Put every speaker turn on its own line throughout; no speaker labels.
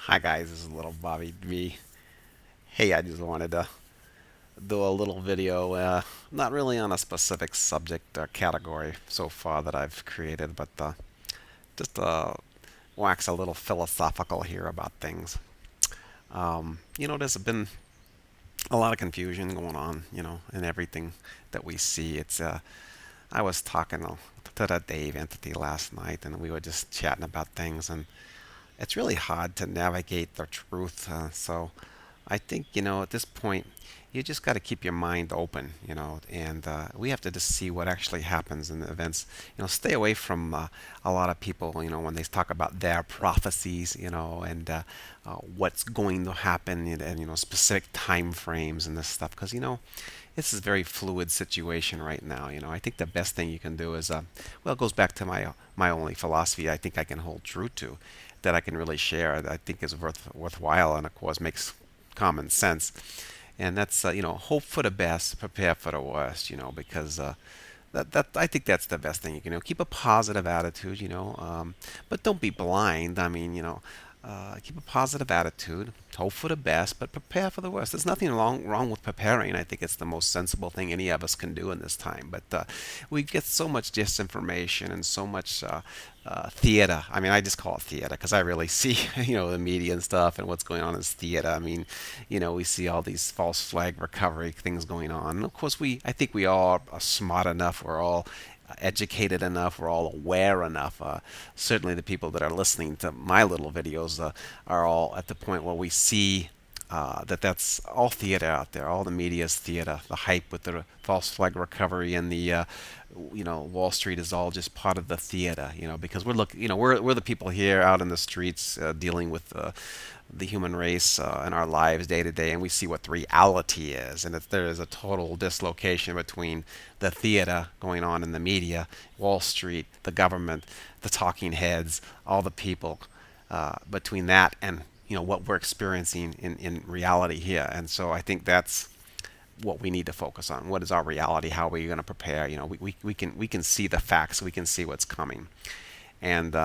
Hi guys, this is little Bobby V. Hey, I just wanted to do a little video, not really on a specific subject category so far that I've created, but just wax a little philosophical here about things. There's been a lot of confusion going on, in everything that we see. I was talking to the Dave entity last night, and we were just chatting about things, and it's really hard to navigate the truth. So I think, at this point, you just got to keep your mind open, and we have to just see what actually happens in the events. Stay away from a lot of people, when they talk about their prophecies, and what's going to happen and specific time frames and this stuff. Because, this is a very fluid situation right now. I think the best thing you can do is, well, it goes back to my only philosophy I think I can hold true to, that I can really share, that I think is worthwhile, and of course makes common sense. And that's hope for the best, prepare for the worst. Because that I think that's the best thing you can do. Keep a positive attitude. But don't be blind. I mean, keep a positive attitude, hope for the best, but prepare for the worst. There's nothing wrong with preparing. I think it's the most sensible thing any of us can do in this time. But we get so much disinformation and so much theater. I mean, I just call it theater because I really see, the media and stuff, and what's going on is theater. I mean, we see all these false flag recovery things going on. And of course, I think we all are smart enough. We're all educated enough, we're all aware enough. Certainly, the people that are listening to my little videos are all at the point where we see that that's all theater out there. All the media is theater. The hype with the false flag recovery and the Wall Street is all just part of the theater. Because we're the people here out in the streets dealing with the human race in our lives day to day, and we see what the reality is. And if there is a total dislocation between the theater going on in the media, Wall Street, the government, the talking heads, all the people, between that and what we're experiencing in reality here. And so I think that's what we need to focus on. What is our reality? How are we going to prepare? We can see the facts. We can see what's coming. And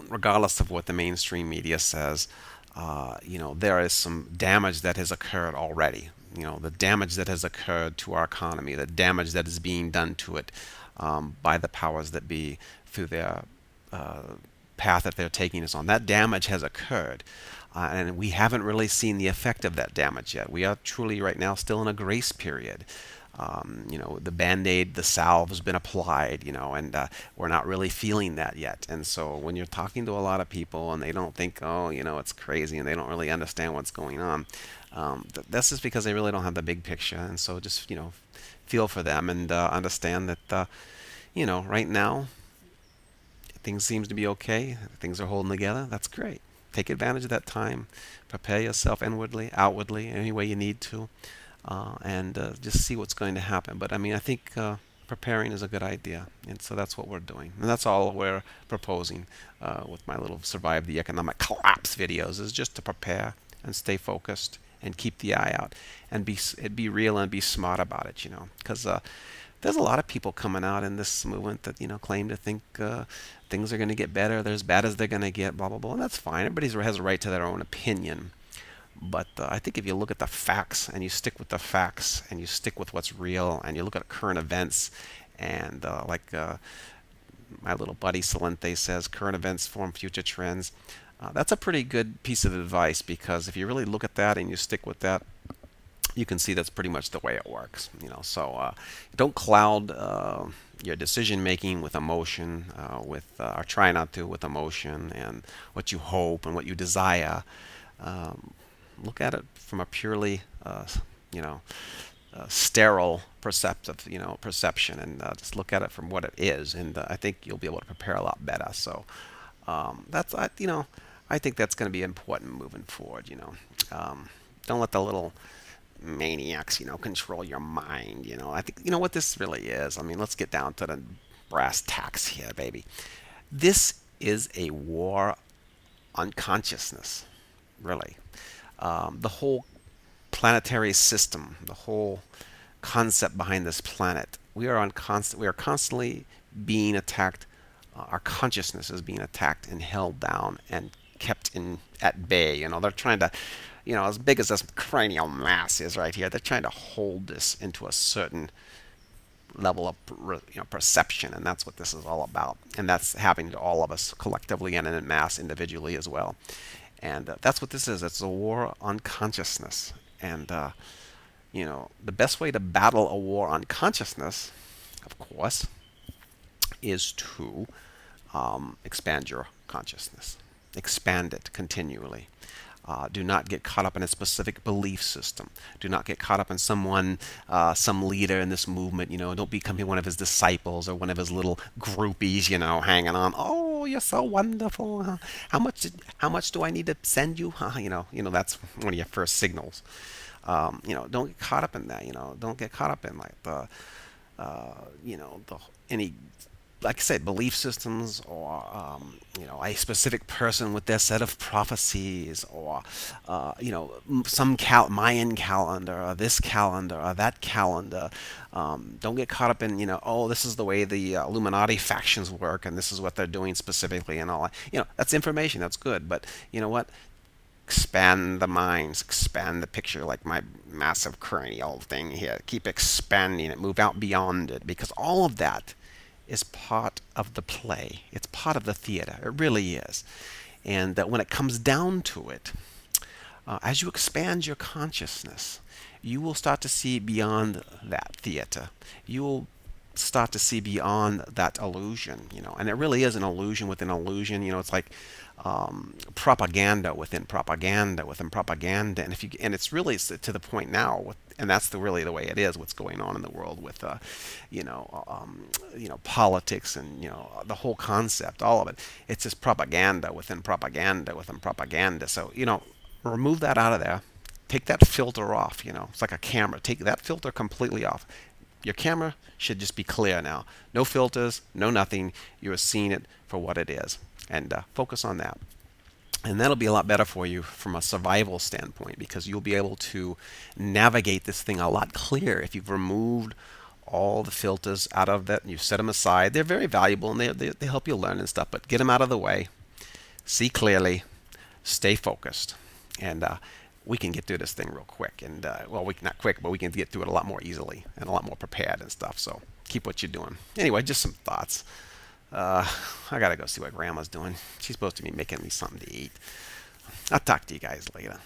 regardless of what the mainstream media says, there is some damage that has occurred already. The damage that has occurred to our economy, the damage that is being done to it by the powers that be through their path that they're taking us on. That damage has occurred. And we haven't really seen the effect of that damage yet. We are truly right now still in a grace period. The band-aid, the salve has been applied, and we're not really feeling that yet. And so when you're talking to a lot of people and they don't think, oh, it's crazy, and they don't really understand what's going on, that's just because they really don't have the big picture. And so just, feel for them and understand that, right now things seems to be okay. Things are holding together. That's great. Take advantage of that time. Prepare yourself inwardly, outwardly, any way you need to, and just see what's going to happen. But I mean, I think preparing is a good idea, and so that's what we're doing, and that's all we're proposing with my little "Survive the Economic Collapse" videos, is just to prepare and stay focused and keep the eye out and be real and be smart about it, because there's a lot of people coming out in this movement that claim to think things are going to get better, they're as bad as they're going to get, blah blah blah, and that's fine. Everybody has a right to their own opinion. But I think if you look at the facts and you stick with the facts and you stick with what's real and you look at current events and like my little buddy Salente says, current events form future trends. That's a pretty good piece of advice, because if you really look at that and you stick with that, you can see that's pretty much the way it works. So don't cloud your decision making with emotion, or try not to, with emotion and what you hope and what you desire. Look at it from a purely, you know, sterile perceptive, perception, and just look at it from what it is. And I think you'll be able to prepare a lot better. So I think that's going to be important moving forward. Don't let the little maniacs, control your mind. I think what this really is. I mean, let's get down to the brass tacks here, baby. This is a war on consciousness, really. The whole planetary system, the whole concept behind this planet. We are constantly being attacked. Our consciousness is being attacked and held down and kept in at bay. They're trying to, as big as this cranial mass is right here, they're trying to hold this into a certain level of perception, and that's what this is all about. And that's happening to all of us collectively and in mass individually as well. And that's what this is. It's a war on consciousness. And the best way to battle a war on consciousness, of course, is to expand your consciousness. Expand it continually. Do not get caught up in a specific belief system. Do not get caught up in some leader in this movement. Don't become one of his disciples or one of his little groupies. Hanging on. Oh, you're so wonderful. Huh? How much do I need to send you? Huh? That's one of your first signals. Don't get caught up in that. Don't get caught up in like any, like I said, belief systems, or a specific person with their set of prophecies, or some Mayan calendar, or this calendar, or that calendar. Don't get caught up in oh, this is the way the Illuminati factions work, and this is what they're doing specifically, and all that. That's information. That's good, but you know what? Expand the minds, expand the picture, like my massive cranial thing here. Keep expanding it, move out beyond it, because all of that is part of the play. It's part of the theater. It really is. And when it comes down to it, as you expand your consciousness, you will start to see beyond that theater. You will start to see beyond that illusion, and it really is an illusion within illusion. It's like propaganda within propaganda within propaganda, and it's really to the point now, and that's really the way it is. What's going on in the world with politics and the whole concept, all of it. It's just propaganda within propaganda within propaganda. So remove that out of there. Take that filter off. It's like a camera. Take that filter completely off. Your camera should just be clear now. No filters, no nothing. You're seeing it for what it is. And focus on that. And that'll be a lot better for you from a survival standpoint, because you'll be able to navigate this thing a lot clearer if you've removed all the filters out of that and you set them aside. They're very valuable, and they help you learn and stuff, but get them out of the way. See clearly. Stay focused. And we can get through this thing real quick, and not quick, but we can get through it a lot more easily and a lot more prepared and stuff. So keep what you're doing. Anyway, just some thoughts. I gotta go see what Grandma's doing. She's supposed to be making me something to eat. I'll talk to you guys later.